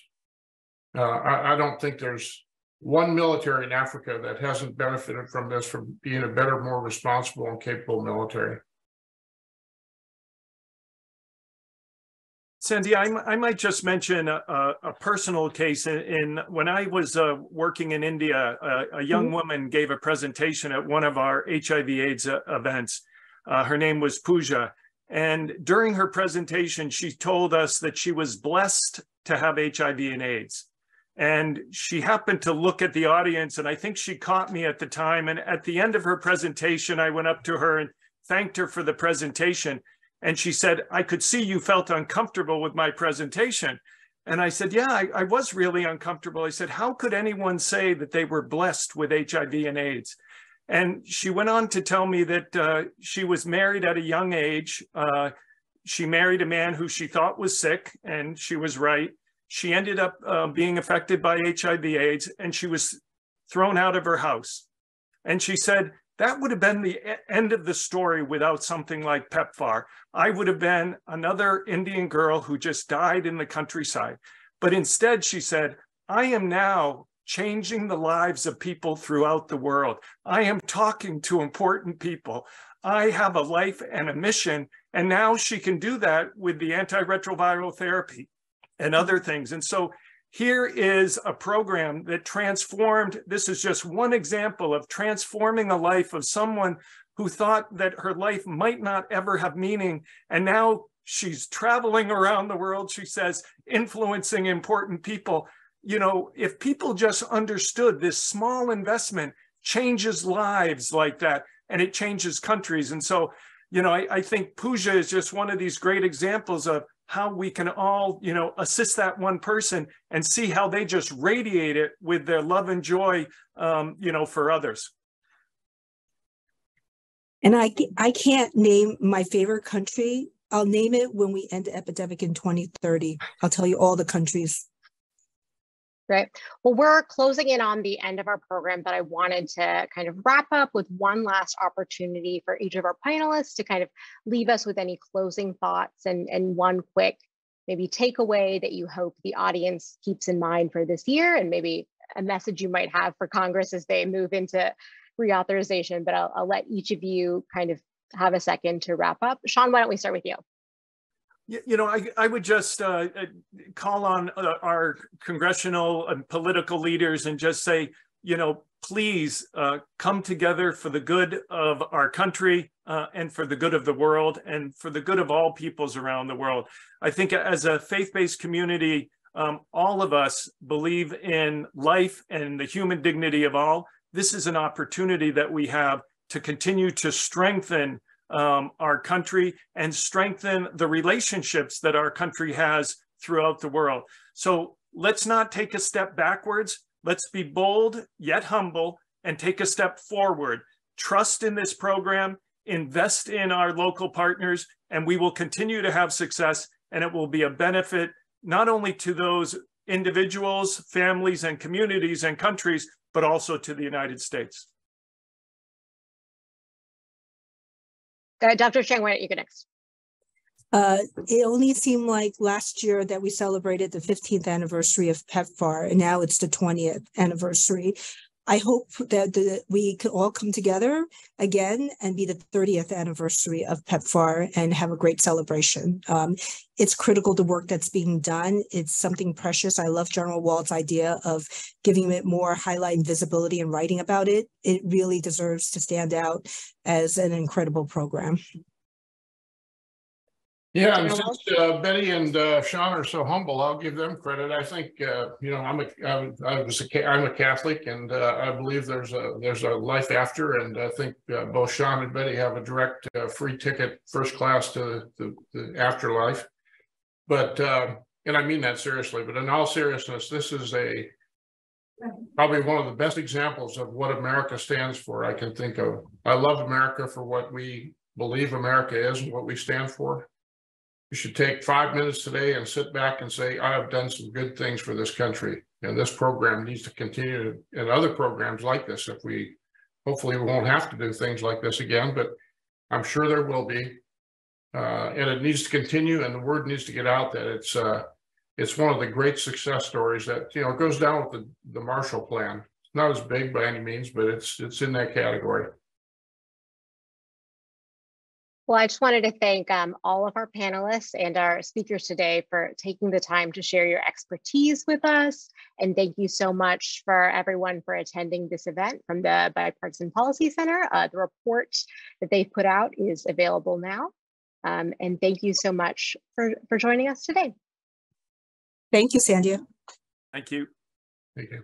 I don't think there's one military in Africa that hasn't benefited from this, from being a better, more responsible and capable military. Sandy, I might just mention a personal case. When I was working in India, a young woman gave a presentation at one of our HIV/AIDS events. Her name was Pooja. And during her presentation, she told us that she was blessed to have HIV and AIDS. And she happened to look at the audience, and I think she caught me at the time. And at the end of her presentation, I went up to her and thanked her for the presentation. And she said, "I could see you felt uncomfortable with my presentation." And I said, "Yeah, I was really uncomfortable." I said, "How could anyone say that they were blessed with HIV and AIDS?" And she went on to tell me that she was married at a young age. She married a man who she thought was sick, and she was right. She ended up being affected by HIV/AIDS, and she was thrown out of her house. And she said, that would have been the end of the story without something like PEPFAR. I would have been another Indian girl who just died in the countryside. But instead, she said, I am now changing the lives of people throughout the world. I am talking to important people. I have a life and a mission. And now she can do that with the antiretroviral therapy and other things. And so here is a program that transformed, this is just one example of transforming the life of someone who thought that her life might not ever have meaning. And now she's traveling around the world, she says, influencing important people. You know, if people just understood this small investment changes lives like that, and it changes countries. And so, you know, I think Pooja is just one of these great examples of how we can all, you know, assist that one person and see how they just radiate it with their love and joy, you know, for others. And I can't name my favorite country. I'll name it when we end the epidemic in 2030. I'll tell you all the countries. Right. Well, we're closing in on the end of our program, but I wanted to kind of wrap up with one last opportunity for each of our panelists to kind of leave us with any closing thoughts and one quick maybe takeaway that you hope the audience keeps in mind for this year, and maybe a message you might have for Congress as they move into reauthorization. But I'll let each of you kind of have a second to wrap up. Sean, why don't we start with you? You know, I would just call on our congressional and political leaders and just say, you know, please come together for the good of our country and for the good of the world and for the good of all peoples around the world. I think as a faith-based community, all of us believe in life and the human dignity of all. This is an opportunity that we have to continue to strengthen our country and strengthen the relationships that our country has throughout the world. So let's not take a step backwards. Let's be bold yet humble and take a step forward. Trust in this program, invest in our local partners, and we will continue to have success, and it will be a benefit not only to those individuals, families, and communities and countries, but also to the United States. Dr. Chang, why don't you go next? It only seemed like last year that we celebrated the 15th anniversary of PEPFAR, and now it's the 20th anniversary. I hope that we could all come together again and be the 30th anniversary of PEPFAR and have a great celebration. It's critical, the work that's being done. It's something precious. I love General Wald's idea of giving it more highlight and visibility and writing about it. It really deserves to stand out as an incredible program. Yeah, and since Betty and Sean are so humble, I'll give them credit. I think you know, I'm a Catholic, and I believe there's a life after, and I think both Sean and Betty have a direct free ticket, first class to the afterlife. But and I mean that seriously. But in all seriousness, this is probably one of the best examples of what America stands for I can think of. I love America for what we believe America is and what we stand for. You should take 5 minutes today and sit back and say, I have done some good things for this country. And this program needs to continue, and other programs like this. Hopefully we won't have to do things like this again, but I'm sure there will be. And it needs to continue, and the word needs to get out that it's one of the great success stories that, you know, goes down with the Marshall Plan. It's not as big by any means, but it's in that category. Well, I just wanted to thank all of our panelists and our speakers today for taking the time to share your expertise with us. And thank you so much for everyone for attending this event from the Bipartisan Policy Center. The report that they've put out is available now. And thank you so much for joining us today. Thank you, Sandia. Thank you. Thank you.